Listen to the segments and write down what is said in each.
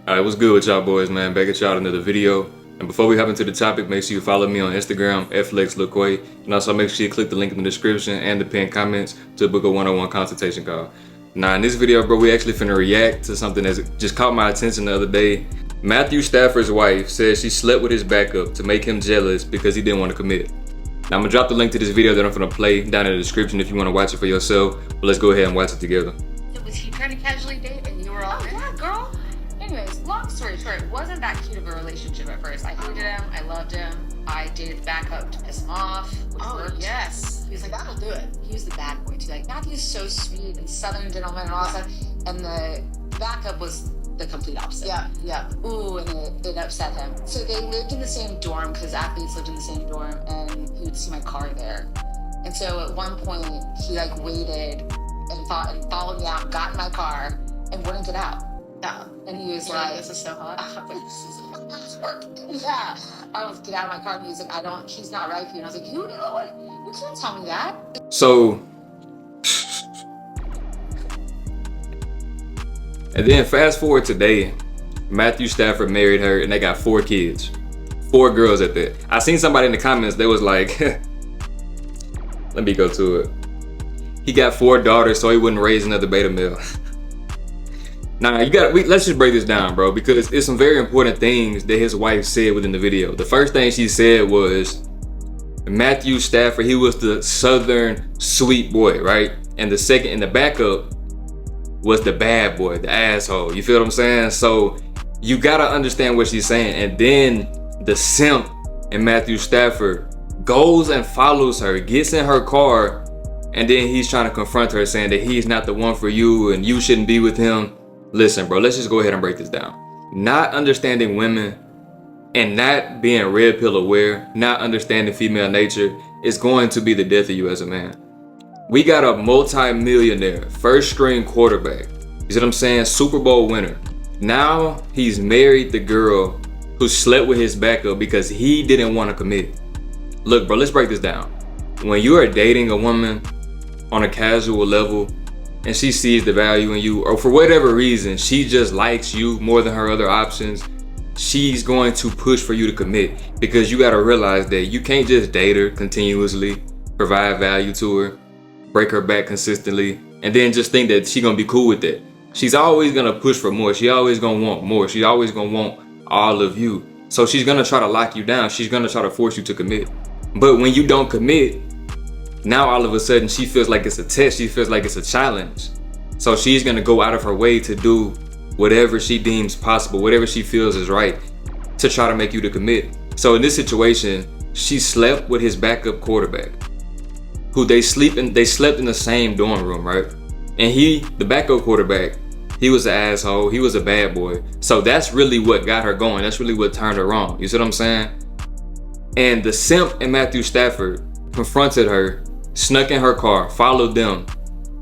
Alright, what's good with y'all boys, man? Back at y'all with another video. And before we hop into the topic, make sure you follow me on Instagram, FlexLilQua. And also make sure you click the link in the description and the pinned comments to book a one-on-one consultation call. Now in this video, bro, we actually finna react to something that just caught my attention the other day. Matthew Stafford's wife says she slept with his backup to make him jealous because he didn't want to commit. Now I'm gonna drop the link to this video that I'm gonna play down in the description if you wanna watch it for yourself. But let's go ahead and watch it together. Was he trying to casually date and you were all in? Yeah, girl. Anyways, long story short, it wasn't that cute of a relationship at first. I hated him, I loved him. I dated backup to piss him off, which worked. Yes. He was like, that'll do it. He was the bad boy too. Like, Matthew's so sweet and southern gentleman and all that stuff. And the backup was the complete opposite. Yeah. Ooh, and it upset him. So they lived in the same dorm because athletes lived in the same dorm, and he would see my car there. And so at one point, he like waited and followed me out, got in my car, and wouldn't get out. Yeah. And he was like, this is so hot. This is work. Yeah. I was get out of my car and he was like, he's not right for you. And I was like, you can't tell me that. So, and then fast forward today, Matthew Stafford married her and they got 4 kids. 4 girls at that. I seen somebody in the comments that was like, let me go to it. He got 4 daughters so he wouldn't raise another beta male. Now let's just break this down, bro, because it's some very important things that his wife said within the video. The first thing she said was Matthew Stafford, he was the southern sweet boy, right? And the second in the backup was the bad boy, the asshole. You feel what I'm saying? So you gotta understand what she's saying. And then the simp in Matthew Stafford goes and follows her, gets in her car, and then he's trying to confront her saying that he's not the one for you and you shouldn't be with him. Listen, bro, let's just go ahead and break this down. Not understanding women and not being red pill aware, not understanding female nature is going to be the death of you as a man. We got a multi-millionaire, first string quarterback. You see what I'm saying? Super Bowl winner. Now he's married the girl who slept with his backup because he didn't want to commit. Look, bro, let's break this down. When you are dating a woman on a casual level, and she sees the value in you, or for whatever reason, she just likes you more than her other options, she's going to push for you to commit, because you got to realize that you can't just date her continuously, provide value to her, break her back consistently, and then just think that she's going to be cool with that. She's always going to push for more. She's always going to want more. She's always going to want all of you. So she's going to try to lock you down. She's going to try to force you to commit. But when you don't commit, now all of a sudden she feels like it's a test, she feels like it's a challenge. So she's gonna go out of her way to do whatever she deems possible, whatever she feels is right, to try to make you to commit. So in this situation, she slept with his backup quarterback, who they slept in the same dorm room, right? And the backup quarterback, he was an asshole, he was a bad boy. So that's really what got her going, that's really what turned her on. You see what I'm saying? And the simp in Matthew Stafford confronted her, snuck in her car, followed them,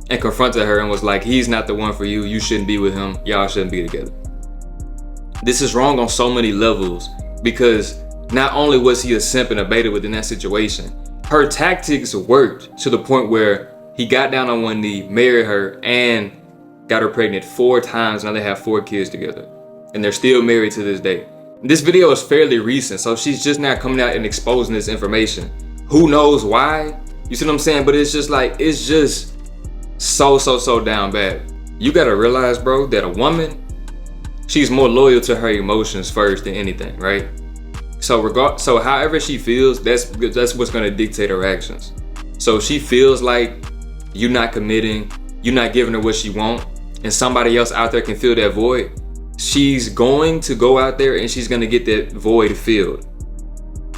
and confronted her and was like, he's not the one for you, you shouldn't be with him, y'all shouldn't be together. This is wrong on so many levels, because not only was he a simp and a beta within that situation, her tactics worked to the point where he got down on one knee, married her, and got her pregnant 4 times. Now they have 4 kids together, and they're still married to this day. This video is fairly recent, so she's just now coming out and exposing this information. Who knows why? You see what I'm saying? But it's just like, it's just so down bad. You gotta realize, bro, that a woman, she's more loyal to her emotions first than anything, right? So however she feels, that's what's gonna dictate her actions. So if she feels like you're not committing, you're not giving her what she wants, and somebody else out there can fill that void, she's going to go out there and she's gonna get that void filled.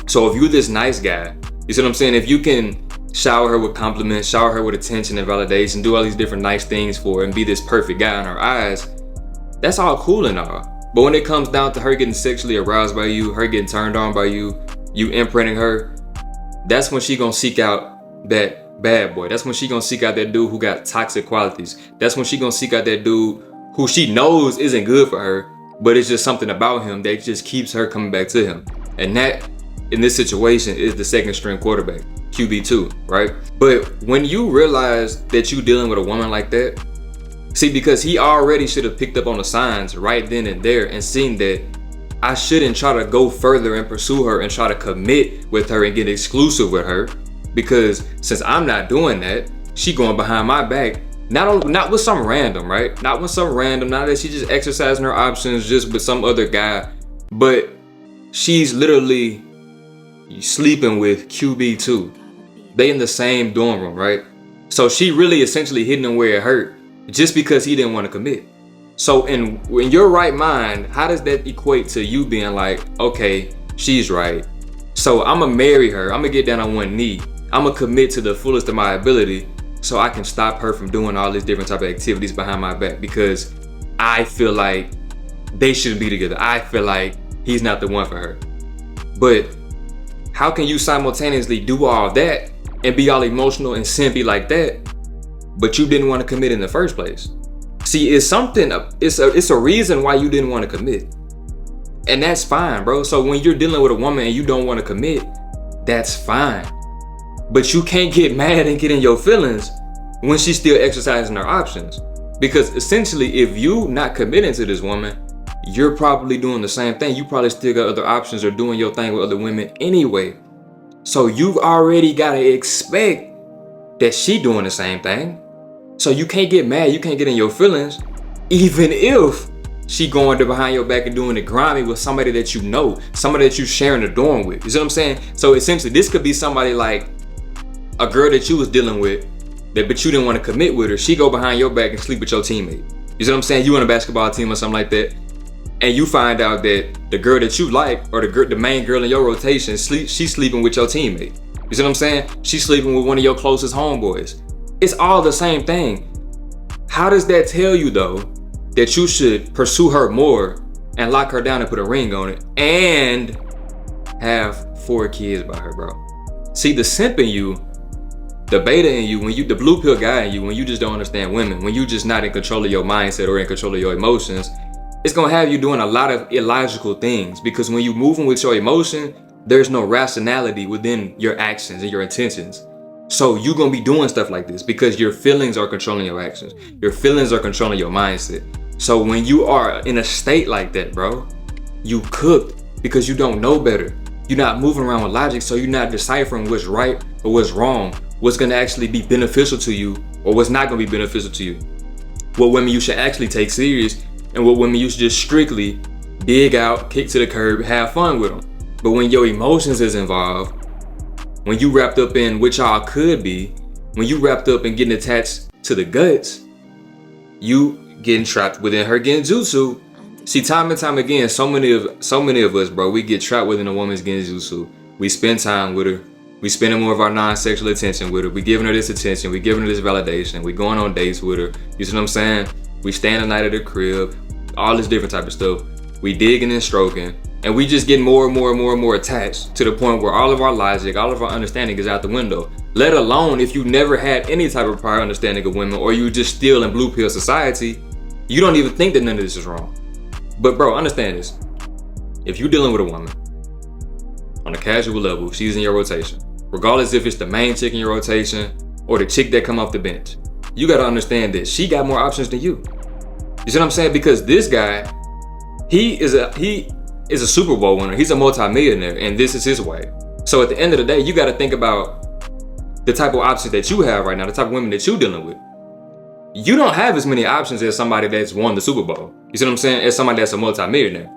So if you're this nice guy, you see what I'm saying? If you can shower her with compliments, shower her with attention and validation, do all these different nice things for her, and be this perfect guy in her eyes, that's all cool and all. But when it comes down to her getting sexually aroused by you, her getting turned on by you, you imprinting her, that's when she gonna seek out that bad boy. That's when she gonna seek out that dude who got toxic qualities. That's when she gonna seek out that dude who she knows isn't good for her, but it's just something about him that just keeps her coming back to him. And that, in this situation, is the second string quarterback, QB2, right? But when you realize that you're dealing with a woman like that, See, because he already should have picked up on the signs right then and there and seen that I shouldn't try to go further and pursue her and try to commit with her and get exclusive with her, because since I'm not doing that, she going behind my back, not with some random, right? Not with some random, not that she just exercising her options just with some other guy, but she's literally sleeping with QB2. They in the same dorm room, right? So she really essentially hitting him where it hurt just because he didn't want to commit. So in your right mind, how does that equate to you being like, okay, she's right, so I'm gonna marry her, I'm gonna get down on one knee, I'm gonna commit to the fullest of my ability so I can stop her from doing all these different type of activities behind my back because I feel like they shouldn't be together. I feel like he's not the one for her. But how can you simultaneously do all that and be all emotional and simpy like that, but you didn't want to commit in the first place? See, it's a reason why you didn't want to commit. And that's fine, bro. So when you're dealing with a woman and you don't want to commit, that's fine. But you can't get mad and get in your feelings when she's still exercising her options. Because essentially, if you not committing to this woman, you're probably doing the same thing. You probably still got other options or doing your thing with other women anyway. So you've already got to expect that she doing the same thing. So you can't get mad, you can't get in your feelings, even if she going to behind your back and doing it grimy with somebody that you know, somebody that you sharing the dorm with. You see what I'm saying? So essentially, this could be somebody like a girl that you was dealing with, but you didn't want to commit with her. She go behind your back and sleep with your teammate. You see what I'm saying? You on a basketball team or something like that, and you find out that the girl that you like, or the main girl in your rotation, she's sleeping with your teammate. You see what I'm saying? She's sleeping with one of your closest homeboys. It's all the same thing. How does that tell you though that you should pursue her more and lock her down and put a ring on it and have 4 kids by her, bro? See, the simp in you, the beta in you, the blue pill guy in you, when you just don't understand women, when you just not in control of your mindset or in control of your emotions, it's gonna have you doing a lot of illogical things, because when you're moving with your emotion, there's no rationality within your actions and your intentions. So you're gonna be doing stuff like this because your feelings are controlling your actions. Your feelings are controlling your mindset. So when you are in a state like that, bro, you cooked because you don't know better. You're not moving around with logic, so you're not deciphering what's right or what's wrong, what's gonna actually be beneficial to you or what's not gonna be beneficial to you. What women you should actually take serious and what women you should just strictly dig out, kick to the curb, have fun with them. But when your emotions is involved, when you wrapped up in what y'all could be, when you wrapped up in getting attached to the guts, you getting trapped within her genjutsu. See, time and time again, so many of us, bro, we get trapped within a woman's genjutsu. We spend time with her. We spending more of our non-sexual attention with her. We giving her this attention. We giving her this validation. We going on dates with her. You see what I'm saying? We staying the night at the crib. All this different type of stuff. We digging and stroking. And we just get more and more attached to the point where all of our logic, all of our understanding is out the window. Let alone if you never had any type of prior understanding of women, or you just still in blue pill society, you don't even think that none of this is wrong. But bro, understand this. If you're dealing with a woman on a casual level, she's in your rotation, regardless if it's the main chick in your rotation or the chick that come off the bench, you gotta understand that she got more options than you. You see what I'm saying? Because this guy, he is a Super Bowl winner. He's a multi-millionaire, and this is his way. So at the end of the day, you got to think about the type of options that you have right now, the type of women that you're dealing with. You don't have as many options as somebody that's won the Super Bowl. You see what I'm saying? As somebody that's a multi-millionaire.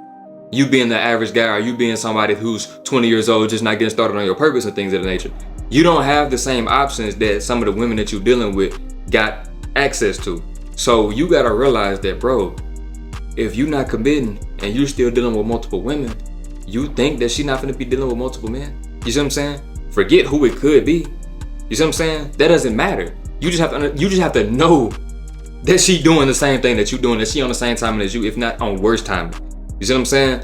You being the average guy, or you being somebody who's 20 years old, just not getting started on your purpose and things of that nature. You don't have the same options that some of the women that you're dealing with got access to. So you got to realize that, bro, if you're not committing and you're still dealing with multiple women, you think that she's not gonna be dealing with multiple men? You see what I'm saying? Forget who it could be. You see what I'm saying? That doesn't matter. You just have to know that she doing the same thing that you doing, that she on the same timing as you, if not on worse timing. You see what I'm saying?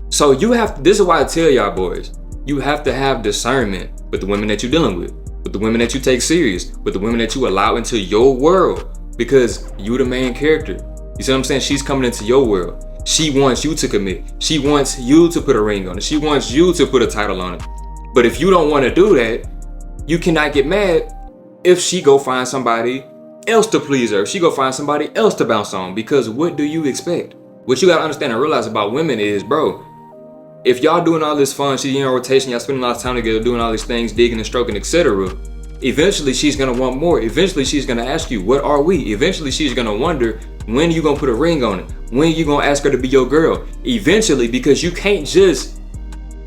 So this is why I tell y'all boys, you have to have discernment with the women that you're dealing with the women that you take serious, with the women that you allow into your world, because you the main character. You see what I'm saying? She's coming into your world. She wants you to commit. She wants you to put a ring on it. She wants you to put a title on it. But if you don't want to do that, you cannot get mad if she go find somebody else to please her. She gonna find somebody else to bounce on, because what do you expect? What you gotta understand and realize about women is, bro, if y'all doing all this fun, she's in rotation, y'all spending a lot of time together, doing all these things, digging and stroking, etc. Eventually, she's gonna want more. Eventually, she's gonna ask you, what are we? Eventually, she's gonna wonder, when you gonna put a ring on it? When you gonna ask her to be your girl? Eventually, because you can't just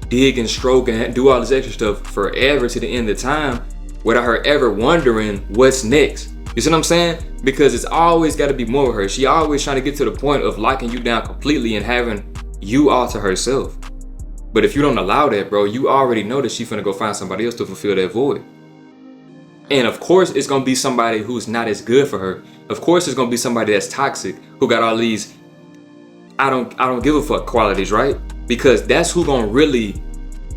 dig and stroke and do all this extra stuff forever to the end of time without her ever wondering what's next. You see what I'm saying? Because it's always gotta be more with her. She always trying to get to the point of locking you down completely and having you all to herself. But if you don't allow that, bro, you already know that she's finna go find somebody else to fulfill that void. And of course, it's gonna be somebody who's not as good for her. Of course, it's gonna be somebody that's toxic, who got all these I don't give a fuck qualities, right? Because that's who gonna really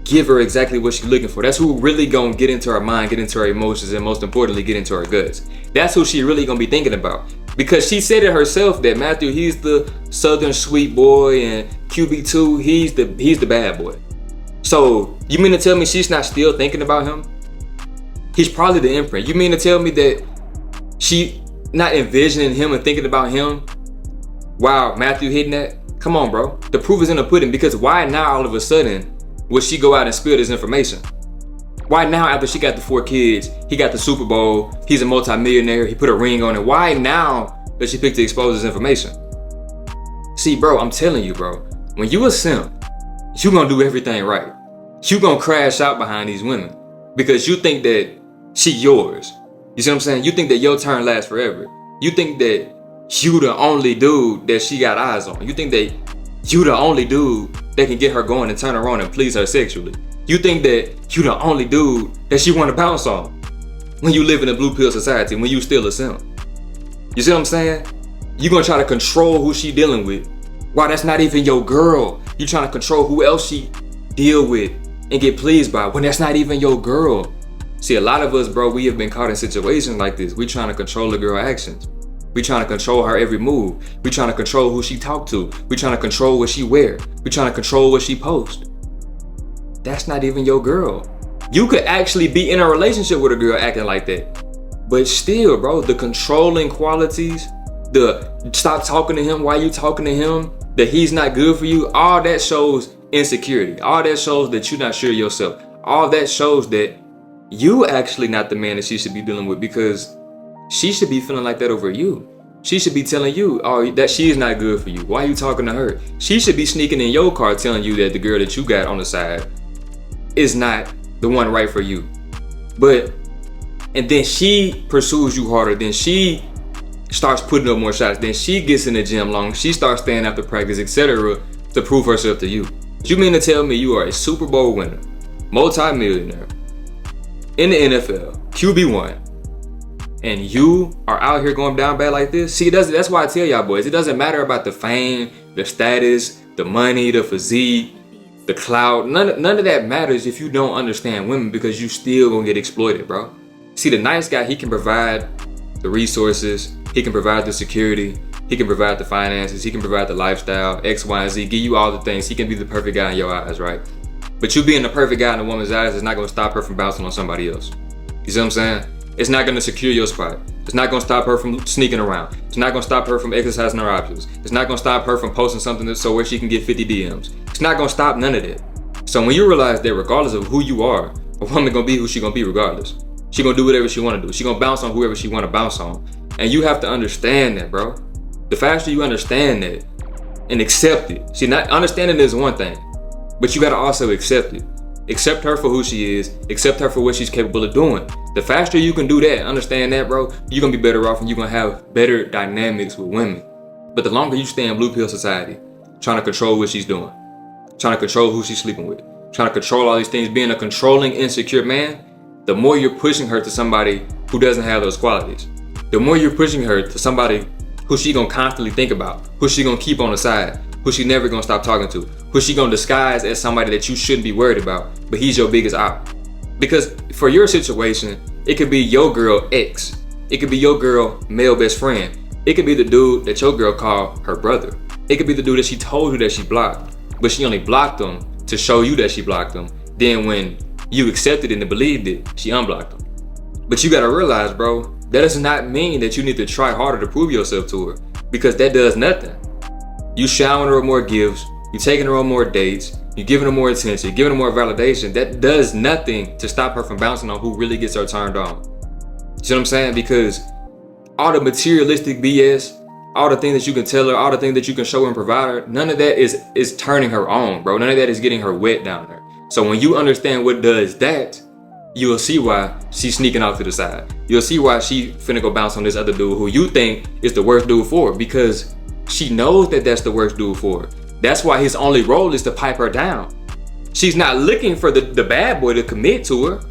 give her exactly what she's looking for. That's who really gonna get into her mind, get into her emotions, and most importantly, get into her guts. That's who she really gonna be thinking about. Because she said it herself that Matthew, he's the southern sweet boy, and QB2, he's the bad boy. So you mean to tell me she's not still thinking about him? He's probably the imprint. You mean to tell me that she not envisioning him and thinking about him while Matthew hitting that? Come on, bro. The proof is in the pudding. Because why now all of a sudden would she go out and spill this information? Why now, after she got the 4 kids, he got the Super Bowl, he's a multi-millionaire, he put a ring on it, why now does she pick to expose this information? See, bro, I'm telling you, bro, when you a simp, you gonna do everything right. You gonna crash out behind these women because you think that she yours. You see what I'm saying? You think that your turn lasts forever. You think that you the only dude that she got eyes on. You think that you the only dude that can get her going and turn her on and please her sexually. You think that you the only dude that she want to bounce on when you live in a blue pill society, when you still a simp. You see what I'm saying? You gonna try to control who she dealing with. Why, that's not even your girl. You trying to control who else she deal with and get pleased by when that's not even your girl. See, a lot of us, bro, we have been caught in situations like this. We trying to control the girl actions. We trying to control her every move. We trying to control who she talk to. We trying to control what she wear. We trying to control what she post. That's not even your girl. You could actually be in a relationship with a girl acting like that. But still, bro, the controlling qualities, the stop talking to him, why you talking to him, that he's not good for you, all that shows insecurity. All that shows that you're not sure of yourself. All that shows that you actually not the man that she should be dealing with, because she should be feeling like that over you. She should be telling you, oh, that she is not good for you. Why are you talking to her? She should be sneaking in your car telling you that the girl that you got on the side is not the one right for you. And then she pursues you harder. Then she starts putting up more shots. Then she gets in the gym long. She starts staying after practice, etc. to prove herself to you. You mean to tell me you are a Super Bowl winner, multi-millionaire, in the NFL, QB1, and you are out here going down bad like this? See, that's why I tell y'all boys, it doesn't matter about the fame, the status, the money, the physique, the clout. None of that matters if you don't understand women, because you still gonna get exploited, bro. See, the nice guy, he can provide the resources, he can provide the security, he can provide the finances, he can provide the lifestyle, X, Y, and Z, give you all the things. He can be the perfect guy in your eyes, right? But you being the perfect guy in a woman's eyes is not gonna stop her from bouncing on somebody else. You see what I'm saying? It's not gonna secure your spot. It's not gonna stop her from sneaking around. It's not gonna stop her from exercising her options. It's not gonna stop her from posting something so where she can get 50 DMs. It's not gonna stop none of that. So when you realize that regardless of who you are, a woman gonna be who she gonna be regardless. She gonna do whatever she wanna do. She gonna bounce on whoever she wanna bounce on. And you have to understand that, bro. The faster you understand that and accept it. See, not understanding is one thing, but you gotta also accept it. Accept her for who she is. Accept her for what she's capable of doing. The faster you can do that, understand that, bro, you're gonna be better off and you're gonna have better dynamics with women. But the longer you stay in blue pill society, trying to control what she's doing, trying to control who she's sleeping with, trying to control all these things, being a controlling, insecure man, the more you're pushing her to somebody who doesn't have those qualities. The more you're pushing her to somebody who she gonna constantly think about, who she gonna keep on the side, who she never gonna stop talking to, who she gonna disguise as somebody that you shouldn't be worried about, but he's your biggest op. Because for your situation, it could be your girl ex. It could be your girl male best friend. It could be the dude that your girl called her brother. It could be the dude that she told you that she blocked, but she only blocked him to show you that she blocked him. Then when you accepted it and believed it, she unblocked him. But you gotta realize, bro, That does not mean that you need to try harder to prove yourself to her, because that does nothing. You showering her with more gifts, you taking her on more dates, you giving her more attention, giving her more validation. That does nothing to stop her from bouncing on who really gets her turned on. You see what I'm saying? Because all the materialistic BS, all the things that you can tell her, all the things that you can show her and provide her, none of that is turning her on, bro. None of that is getting her wet down there. So when you understand what does that, you'll see why she's sneaking off to the side. You'll see why she finna go bounce on this other dude who you think is the worst dude for her, because she knows that that's the worst dude for her. That's why his only role is to pipe her down. She's not looking for the bad boy to commit to her.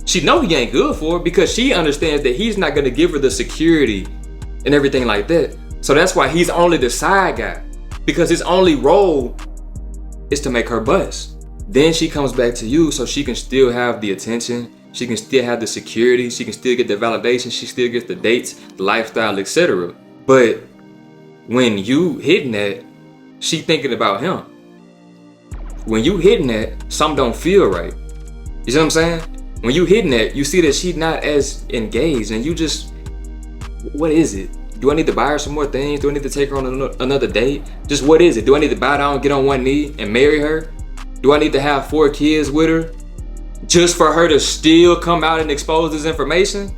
She know he ain't good for her, because she understands that he's not gonna give her the security and everything like that. So that's why he's only the side guy, because his only role is to make her bust. Then she comes back to you so she can still have the attention, she can still have the security, she can still get the validation, she still gets the dates, the lifestyle, etc. But when you hitting that, she thinking about him. When you hitting that, something don't feel right. You see what I'm saying? When you hitting that, you see that she's not as engaged, and you just, what is it? Do I need to buy her some more things? Do I need to take her on another date? Just what is it? Do I need to bow down, get on one knee, and marry her? Do I need to have 4 kids with her just for her to still come out and expose this information?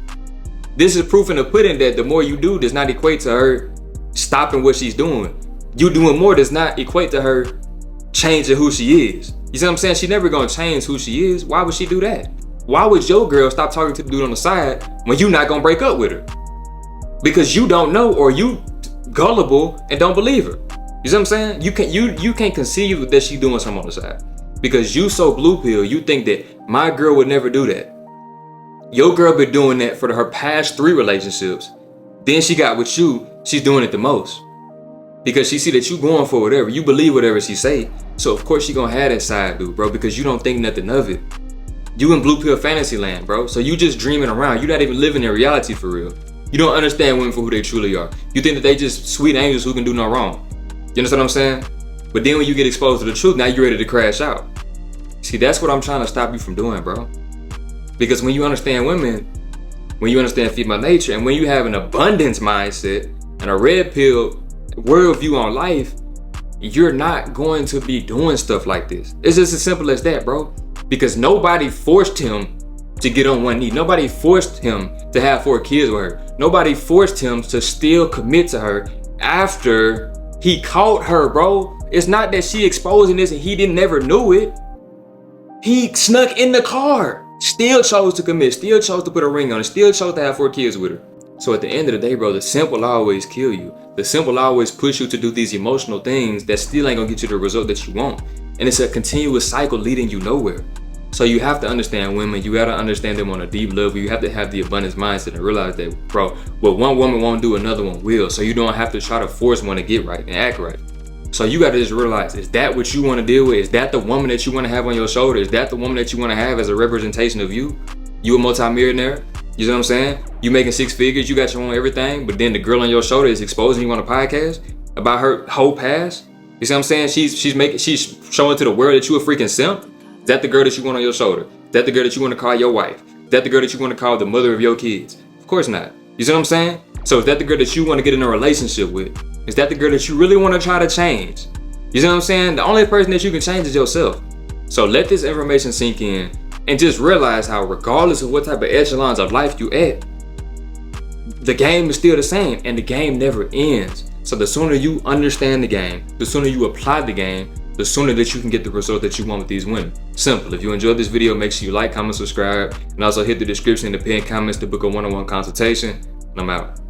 This is proof in the pudding that the more you do does not equate to her stopping what she's doing. You doing more does not equate to her changing who she is. You see what I'm saying? She never gonna change who she is. Why would she do that? Why would your girl stop talking to the dude on the side when you not gonna break up with her? Because you don't know, or you gullible and don't believe her. You see what I'm saying? You can't conceive that she doing something on the side. Because you so blue pill, you think that my girl would never do that. Your girl been doing that for her past 3 relationships. Then she got with you, she's doing it the most. Because she see that you going for whatever, you believe whatever she say. So of course she gonna have that side dude, bro, because you don't think nothing of it. You in blue pill fantasy land, bro. So you just dreaming around. You not even living in reality for real. You don't understand women for who they truly are. You think that they just sweet angels who can do no wrong. You understand what I'm saying? But then when you get exposed to the truth, now you're ready to crash out. See, that's what I'm trying to stop you from doing, bro. Because when you understand women, when you understand female nature, and when you have an abundance mindset and a red pill worldview on life, you're not going to be doing stuff like this. It's just as simple as that, bro. Because nobody forced him to get on one knee. Nobody forced him to have 4 kids with her. Nobody forced him to still commit to her after he caught her, bro. It's not that she exposing this and he never knew it. He snuck in the car, still chose to commit, still chose to put a ring on it, still chose to have 4 kids with her. So at the end of the day, bro, the simp will always kill you. The simp will always push you to do these emotional things that still ain't gonna get you the result that you want. And it's a continuous cycle leading you nowhere. So you have to understand women, you gotta understand them on a deep level. You have to have the abundance mindset and realize that, bro, what one woman won't do, another one will. So you don't have to try to force one to get right and act right. So you gotta just realize, is that what you wanna deal with? Is that the woman that you wanna have on your shoulder? Is that the woman that you wanna have as a representation of you? You a multi-millionaire? You know what I'm saying? You making 6 figures, you got your own everything, but then the girl on your shoulder is exposing you on a podcast about her whole past? You see what I'm saying? She's showing to the world that you a freaking simp? Is that the girl that you want on your shoulder? Is that the girl that you want to call your wife? Is that the girl that you want to call the mother of your kids? Of course not. You see what I'm saying? So is that the girl that you want to get in a relationship with? Is that the girl that you really want to try to change? You see what I'm saying? The only person that you can change is yourself. So let this information sink in and just realize how, regardless of what type of echelons of life you at, the game is still the same and the game never ends. So the sooner you understand the game, the sooner you apply the game, the sooner that you can get the result that you want with these women. Simple. If you enjoyed this video, make sure you like, comment, subscribe, and also hit the description in the pinned comments to book a one-on-one consultation. And I'm out.